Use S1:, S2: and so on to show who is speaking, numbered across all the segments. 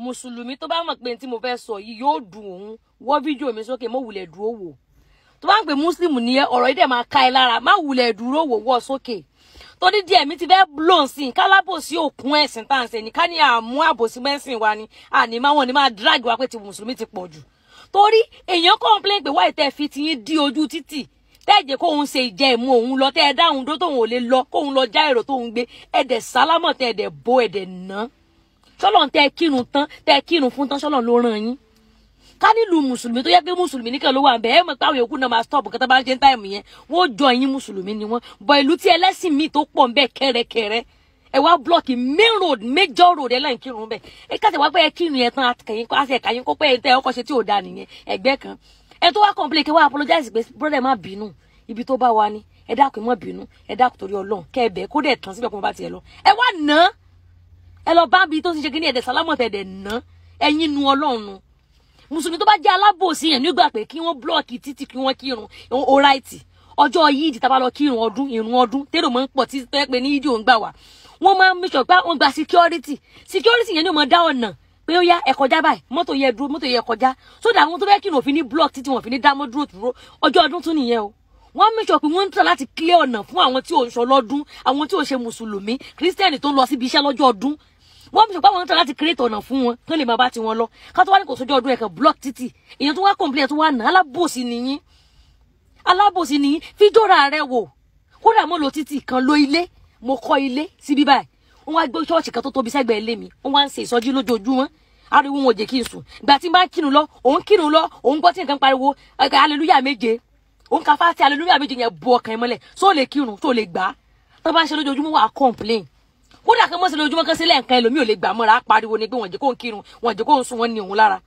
S1: mùsùlùmí tó bá mọ̀ pé tí mo fẹ́ sọ yìí yóò dùn òun wọ́ fídíò mi sókè mo wulẹ̀ dúró wò tó bá ń pè muslim ní ọ̀rọ̀ ìdẹ̀ máa ká ẹ lára má wulẹ̀ dúró wò wọ́ sókè torí díẹ̀ mi ti fẹ́ blown sí kálábòsí òkun ẹ̀sìn tá à ń ṣe ní ká ní àmú àbòsí mẹ́sìn wa ni àní máa wọn ni máa drag wa pé ti mùsùlùmí ti pọ̀ jù torí èèyàn complain pé wáyé tẹ́ fi ti yín dí ojú títì tẹ́jẹ̀ kóun ṣe ìjẹ́ ìmú òun lọ tẹ́ ẹ dáhùn dó tóun ò lè lọ kóun lọ já èrò tóun gbé ẹ̀dẹ̀ sálámọ̀ tẹ́ ẹ̀dẹ̀ bo ẹ̀dẹ̀ ná ṣọ́lọ́n tẹ́ kírun tán tẹ́ kírun fún tán ṣọ́lọ́n ló ràn yín ká nílùú mùsùlùmí tó yẹ pé mùsùlùmí nìkan ló wà bẹ́ẹ̀ ẹ mọ̀ pé àwọn yòókù náà máa stop kí wọ́n bá ń ṣe ń táìmù yẹn wọ́n jọ yín mùsùlùmí ni wọ́n bọ̀ ìlú tí ẹlẹ́sìn míì tó pọ̀ ń bẹ́ẹ̀ kẹ́rẹ́kẹ́rẹ́ ẹ wá blọọkì main road major road ẹ lẹ́yìn kírun bẹ́ẹ̀ ẹ káṣẹ̀ wá pé ẹ kírun yẹn tán àṣẹkàyín kó pé ẹ tẹ ọkọ̀ ṣe tí ò da nìyẹn ẹgbẹ́ kan ẹ tó wá complain kí wá apologize pé brother má bínú ibi tó bá wa ni ẹ dákun má bínú ẹ dákun torí Ọlọ́run kẹ́ ẹ bẹ̀ kó dẹ̀ tán síbẹ̀ kó bá tiẹ̀ lọ ẹ wá ná ẹ lọ bá bi tó ti ṣe kí ní ẹ̀dẹ̀ sálámọ̀tẹ̀ ẹ̀dẹ̀ ná ẹ̀yin nu Ọlọ́run mùsùlùmí tó bá jẹ́ alábòsí yẹn nígbà pé kí wọ́n blọ́ọ̀kì títì kí wọ́n kírun ó ráìtì ọjọ́ yìí tá bá lọ kírun ọdún ìrun ọdún tẹ́lẹ̀ mọ́ ń pọ̀ tí tẹ́ pé ní yídì òun gbà wá wọ́n máa ń mẹ́sọ̀ pé wọ́n gba security yẹn ní ó máa dá ọ̀nà pé ó yá ẹ kọjá báyìí mọ́tò yẹ dúró mọ́tò yẹ kọjá sódà àwọn tó fẹ́ kírun òfin ní block títí wọn fi ní dámọ́ dúró ọjọ́ ọdún tún nìyẹn o wọ́n mẹ́sọ̀ pé wọ́n ń tọ́ láti clear ọ̀nà fún àwọn tí ò ń sọ lọ́dún àwọn tí ò ṣe mùsùlùmí kírísítẹ́nì tó ń lọ síbi iṣẹ́ lọ́jọ́ ọdún wọ́n mú ṣùgbọ́n àwọn tó láti create ọ̀nà fún wọn kán lè máa bá ti wọn lọ ká tó wá ní kò sójú ọdún ẹ̀kan block títì èèyàn tó wá complain tó wá nà alábòsí nìyí fíjọ́ra rẹ wò kódà mo lo títì kan lo ilé mo kọ́ ilé síbí báyìí wọ́n wá gbé ṣọ́ọ̀ṣì kan tó tóbi sẹ́gbẹ̀ẹ́ ilé mi wọ́n wá ń ṣe ìsọjí lójoojúmọ́ ariwo wọn ò jẹ́ kí n sùn ìgbà tí n bá kírun lọ òun gbọ́ tí nǹkan pariwo hallelujah méje òun ka fáti hallelujah méje yẹn bu ọkàn ẹ mọ́lẹ̀ só lè kírun tó lè gbà tó bá ń ṣe lójoojúmọ́ wà complain kódà kan mọ́ sí lójúmọ́ kan sílẹ̀ nǹkan ẹlòmíì ò lè gbà mọ́ra pariwo ni pé wọ́n jẹ́ kó ń kírun wọ́n jẹ́ kó ń sùn wọ́n ní òun lára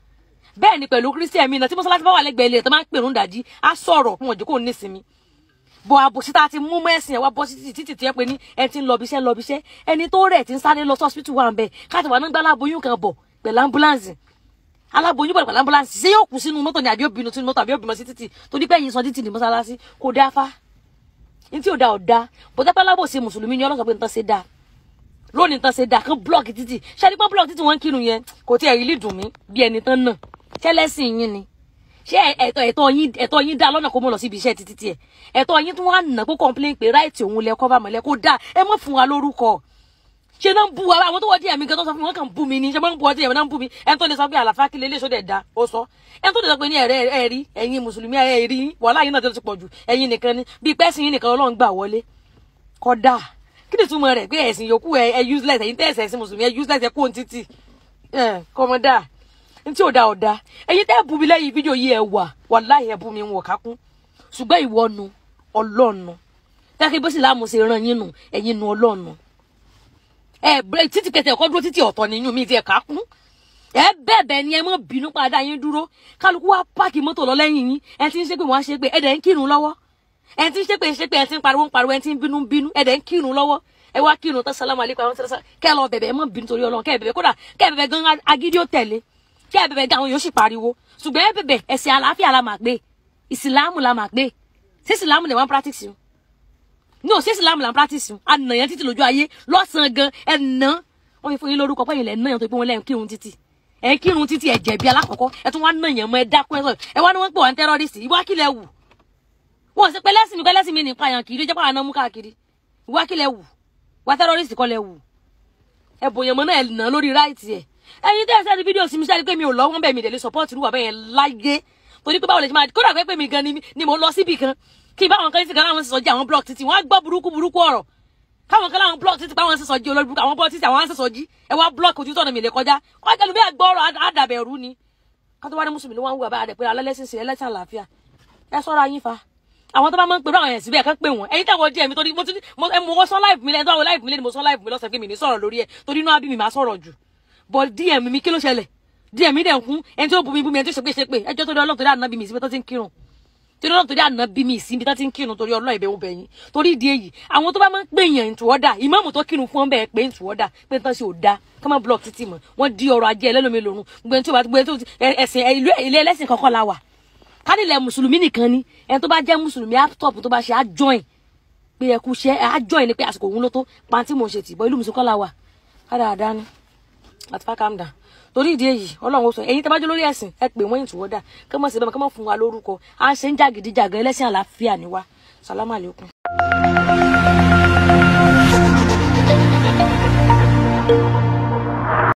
S1: bẹ́ẹ̀ ni pẹ̀lú kírísítẹ̀ mi náà tí mọ́sálásí bá wà lẹ́gbẹ̀ẹ́ ilé tó máa ń pèrún dàjí á sọ̀rọ̀ wọ́n jẹ́ kó ń nísinmi bọ̀ àbòsí tá a ti mú mẹ́sìn ẹ̀ wá bọ́ sí títì tí ẹ pé ní ẹ ti ń lọ ibiṣẹ́ ẹni tó rẹ̀ ti ń sáré lọ sọ́sìpítù wà ń bẹ̀ káàtì wà nígbà aláboyún kan bọ̀ pẹ̀lú ambulance aláboyún bọ̀ pẹ̀lú ambulance ṣé yóò kú sínú mọ́tò ní àbí òbínú sínú mọ́tò àbí òbínú sí títì tó ní pẹ́yìn sọ títì ní mọ́sálásí kò dáa fa ní tí ò dáa ò dáa bó tẹ́pẹ́ alábòsí mùsùlùmí ni ọlọ́sọ̀ pé nǹkan ṣe dáa lónìí tán ṣe dà kán blọọkì títì ṣáàdì pé blọọkì títì wọn ń kírun yẹn kò tí ẹ rí lè dùn mí bí ẹni tán náà ṣẹlẹsìn yín ni ṣé ẹ̀tọ́ yín dá lọ́nà kó mọ lọ síbi iṣẹ́ títí tiẹ̀ ẹ̀tọ́ yín tún wá nà kó complain pé ráìtì òun lẹ cover mọlẹ kó dá ẹ mọ fún wa lórúkọ ṣe náà ń bu wa àwọn tó wọ díẹ̀ mi gan tó sọ fún wọn kàn bú mi ni ṣe máa ń bu ọdí ẹ náà ń bú mi ẹni tó lè sọ pé àlàfà kí lélẹ sódẹ dá ó sọ ẹni tó lè sọ pé ní ẹ rí ẹ̀yin mùsùlùmí ẹ rí wàhálà yín náà tó ti pọ̀ jù ẹ̀yin nìkan ni bí pẹ́sìn yín nìkan Ọlọ́run gbà wọlé kódà kí ni túmọ̀ rẹ̀ pé ẹ̀sìn yòókù ẹ useless ẹ̀yin tẹ́ ẹ̀sìn mùsùlùmí ẹ useless ẹ kó ohun títì kọ́mọdà ní tí ò da ọ̀dà ẹ̀yin tẹ́ bu mi lẹ́yìn fídíò yìí ẹ wà wàláhì ẹ bu mi wọ̀ kákún ṣùgbọ́n ìwọ nu Ọlọ́run tẹ́kí bó sì láàmú ṣe ràn yín nu ẹ̀yin nu Ọlọ́run títì kẹtẹ ẹ̀kọ́ dúró títì ọ̀tọ̀ nìyún mi ti ẹ̀ kákún ẹ bẹ́ẹ̀ ni ẹ mọ̀ bínú padà yín dúró kálukú wá páàkì mọ́tò lọ lẹ́yìn yín ẹ ti ń ṣe pé wọ́n á ṣe pé ẹ dẹ̀ ń kírun lọ́wọ́ ẹ ti ń ṣe pé ẹ ti ń pariwo ẹ ti ń bínú ẹ dẹ̀ ń kírun lọ́wọ́ ẹ wá kírun tán sálámù alaykum àwọn sẹ́lẹ̀sẹ́ kẹ́ lọ bẹ̀bẹ̀ ẹ mọ̀ bínú torí Ọlọ́run kẹ́ bẹ̀bẹ̀ kódà kẹ́ bẹ̀bẹ̀ gan agídí ó tẹ̀lé kẹ́ bẹ̀bẹ̀ gan àwọn yóò sì pariwo ṣùgbọ́n ẹ bẹ̀bẹ̀ ẹ̀sìn àlàáfíà la máa gbé ìsìlámù la máa gbé sí ìsìlámù lè wọ́n practice yun no sí ìsìlámù la practice yun ànàyàn títí lójú ayé lọ́sàn-án gan ẹ̀nà wọ́n fi fún yín lórúkọ pẹ́yìn lẹ̀ náà tó pé wọ́n lẹ́yìn kírun títì ẹ̀ kírun títì ẹ̀ jẹ̀bi alákọ̀ọ́kọ́ ẹ̀ tún wá nàyàn mọ́ ẹ̀ dákún ẹ̀ wá ní wọ́n pè wá ń terrorist ìwá kílẹ̀ wù wọ́n sì pé lẹ́sìn mi nípa yàn kiri jẹ́ pàwọn náà mú káàkiri ìwá kílẹ̀ wù wá terrorist kọ́ lẹ̀ wù ẹ̀ bòyàn mọ́ náà ẹ̀ nà lórí ráìtì ẹ̀ ẹ̀yin tẹ́ ẹ sẹ́ni fídíò sí mi sáré pé mi ò lọ́wọ́ bẹ́ẹ̀ mi dẹ̀ lè support irú wà bẹ́ẹ̀ yẹn láyé torí pé báwo lè ṣe máa kódà pé mi gan ni mo lọ síbì kan kí báwọn kan sì kan láwọn sọjí àwọn blog títí wọ́n á gbọ́ burúkú ọ̀rọ̀ káwọn kan láwọn blog títí báwọn sọjí olórí burúkú àwọn blog títí àwọn sọjí ẹ wá blog ojú tọ̀nà mi lè kọjá kọjá lu bí àgbọ̀ ọ̀rọ̀ àdàbẹ̀rù ni kátó wá ní mùsùlùmí ló wá ń wù àbáyà pé alẹ́lẹ́sìn sí ẹlẹ́sìn àlàáfíà ẹ sọ́ra yín fa àwọn tó bá máa ń pèrò àwọn yẹn síbẹ̀ kán pè wọ́n ẹ̀yin táwọn díẹ̀ mi torí mo sọ live mi lẹ́yìn tó àwọn live mi lẹ́yìn mo sọ live mi lọ́sẹ̀ pé mi ní sọ̀rọ̀ lórí ẹ̀ torí inú àbí mi máa sọ̀rọ̀ jù but DM mi kí ló ṣẹlẹ̀ DM mi dẹ̀ ń kún ẹni tó bu mi ẹni tó ṣe pé ẹjọ́ tó dé Ọlọ́run tó dé ànábì mi síbi tó ti ń kírun torí Ọlọ́run tó dé ànábì mi síbi tó ti ń kírun torí Ọlọ́run ìbẹ̀wò bẹ̀yìn torí ìdí èyí àwọn tó bá máa ń pè yàn into order ìmáàmù tó kírun fún bẹ́ẹ̀ pé into order pé tán ṣe ò da ká má block títì mọ́ wọ́n di ọrọ̀ ajé ẹlẹ́lómi lòrùn gbẹ̀ntì tó ẹ̀sìn ilé ẹlẹ́sìn kankan la wà kánilẹ̀ mùsùlùmí nìkan ni ẹni tó bá jẹ́ mùsùlùmí laptop tó bá ṣe á join pé ẹ kú ṣe á join ni pé àsìkò òun ló tó pàǹtí mò ń ṣe tì bọ́ ìlú mùsùlùmí kọ́ la wà kádà àdáni àti fákàmdà torí ìdí èyí Ọlọ́run ó sọ ẹ̀yin tẹ́ bá jẹ́ lórí ẹ̀sìn ẹ pè wọ́n ìtúwọ́dà kí wọ́n sì bẹ́ẹ̀ kí wọ́n fún wa lórúkọ à ń ṣe ń jàgídíjàgan ẹlẹ́sìn àlàáfíà ni wá sálámù àlékún.